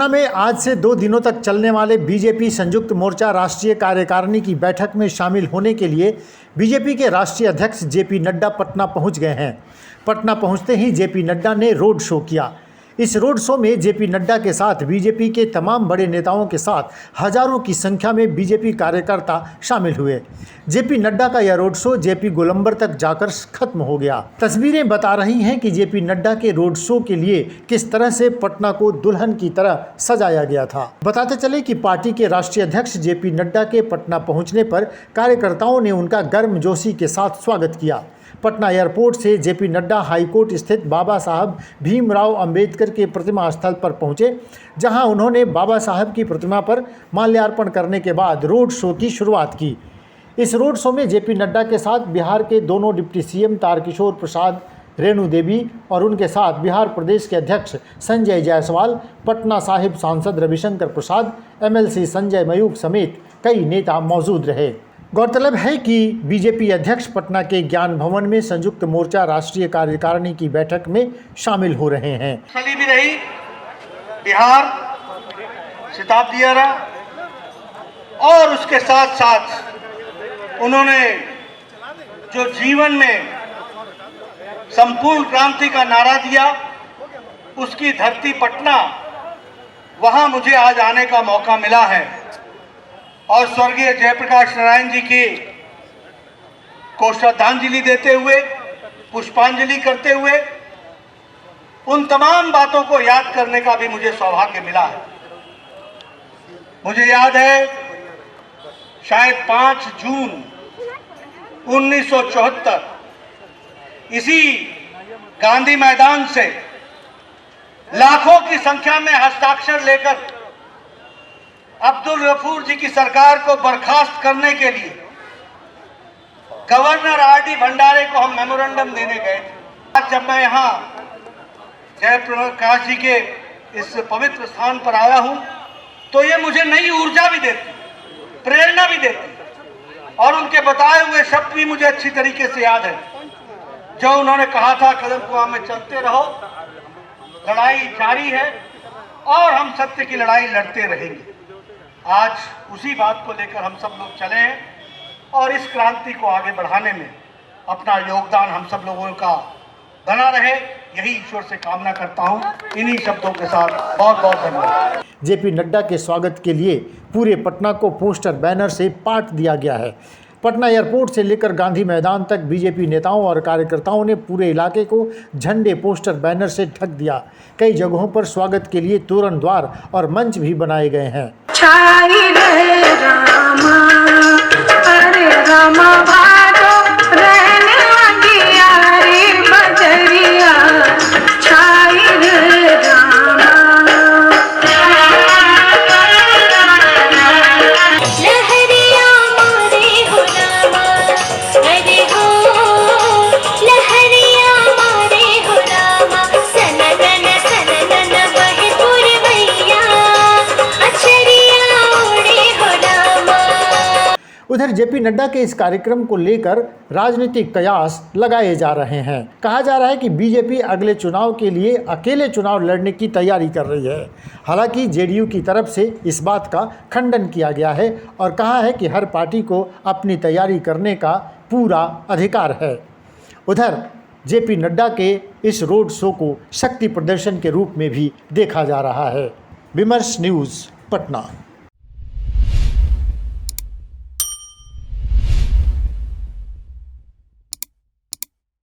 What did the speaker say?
पटना में आज से 2 दिनों तक चलने वाले बीजेपी संयुक्त मोर्चा राष्ट्रीय कार्यकारिणी की बैठक में शामिल होने के लिए बीजेपी के राष्ट्रीय अध्यक्ष जेपी नड्डा पटना पहुंच गए हैं। पटना पहुंचते ही जेपी नड्डा ने रोड शो किया। इस रोड शो में जेपी नड्डा के साथ बीजेपी के तमाम बड़े नेताओं के साथ हजारों की संख्या में बीजेपी कार्यकर्ता शामिल हुए। जेपी नड्डा का यह रोड शो जेपी गोलंबर तक जाकर खत्म हो गया। तस्वीरें बता रही हैं कि जेपी नड्डा के रोड शो के लिए किस तरह से पटना को दुल्हन की तरह सजाया गया था। बताते चले कि पार्टी के राष्ट्रीय अध्यक्ष जेपी नड्डा के पटना पहुंचने पर कार्यकर्ताओं ने उनका गर्मजोशी के साथ स्वागत किया। पटना एयरपोर्ट से जेपी नड्डा हाईकोर्ट स्थित बाबा साहब भीमराव अंबेडकर के प्रतिमा स्थल पर पहुंचे, जहां उन्होंने बाबा साहब की प्रतिमा पर माल्यार्पण करने के बाद रोड शो की शुरुआत की। इस रोड शो में जेपी नड्डा के साथ बिहार के दोनों डिप्टी सीएम तारकिशोर प्रसाद, रेणु देवी और उनके साथ बिहार प्रदेश के अध्यक्ष संजय जायसवाल, पटना साहिब सांसद रविशंकर प्रसाद, एमएलसी संजय मयूख समेत कई नेता मौजूद रहे। गौरतलब है कि बीजेपी अध्यक्ष पटना के ज्ञान भवन में संयुक्त मोर्चा राष्ट्रीय कार्यकारिणी की बैठक में शामिल हो रहे हैं। चली भी रही बिहार शताब्दी एरा और उसके साथ साथ उन्होंने जो जीवन में संपूर्ण क्रांति का नारा दिया, उसकी धरती पटना, वहां मुझे आज आने का मौका मिला है और स्वर्गीय जयप्रकाश नारायण जी की को श्रद्धांजलि देते हुए, पुष्पांजलि करते हुए उन तमाम बातों को याद करने का भी मुझे सौभाग्य मिला है। मुझे याद है शायद 5 जून 1974 इसी गांधी मैदान से लाखों की संख्या में हस्ताक्षर लेकर अब्दुल गफूर जी की सरकार को बर्खास्त करने के लिए गवर्नर आर.डी. भंडारे को हम मेमोरेंडम देने गए थे। आज जब मैं यहाँ जयप्रकाश जी के इस पवित्र स्थान पर आया हूँ तो ये मुझे नई ऊर्जा भी देती, प्रेरणा भी देती और उनके बताए हुए शब्द भी मुझे अच्छी तरीके से याद है। जो उन्होंने कहा था, कदम कुआं में चलते रहो, लड़ाई जारी है और हम सत्य की लड़ाई लड़ते रहेंगे। आज उसी बात को लेकर हम सब लोग चले हैं और इस क्रांति को आगे बढ़ाने में अपना योगदान हम सब लोगों का बना रहे, यही ईश्वर से कामना करता हूं। इन्हीं शब्दों के साथ बहुत बहुत धन्यवाद। जेपी नड्डा के स्वागत के लिए पूरे पटना को पोस्टर बैनर से पाट दिया गया है। पटना एयरपोर्ट से लेकर गांधी मैदान तक बीजेपी नेताओं और कार्यकर्ताओं ने पूरे इलाके को झंडे, पोस्टर, बैनर से ढक दिया। कई जगहों पर स्वागत के लिए तोरण द्वार और मंच भी बनाए गए हैं। उधर जेपी नड्डा के इस कार्यक्रम को लेकर राजनीतिक कयास लगाए जा रहे हैं। कहा जा रहा है कि बीजेपी अगले चुनाव के लिए अकेले चुनाव लड़ने की तैयारी कर रही है। हालांकि जेडीयू की तरफ से इस बात का खंडन किया गया है और कहा है कि हर पार्टी को अपनी तैयारी करने का पूरा अधिकार है। उधर जेपी नड्डा के इस रोड शो को शक्ति प्रदर्शन के रूप में भी देखा जा रहा है। विमर्श न्यूज़, पटना।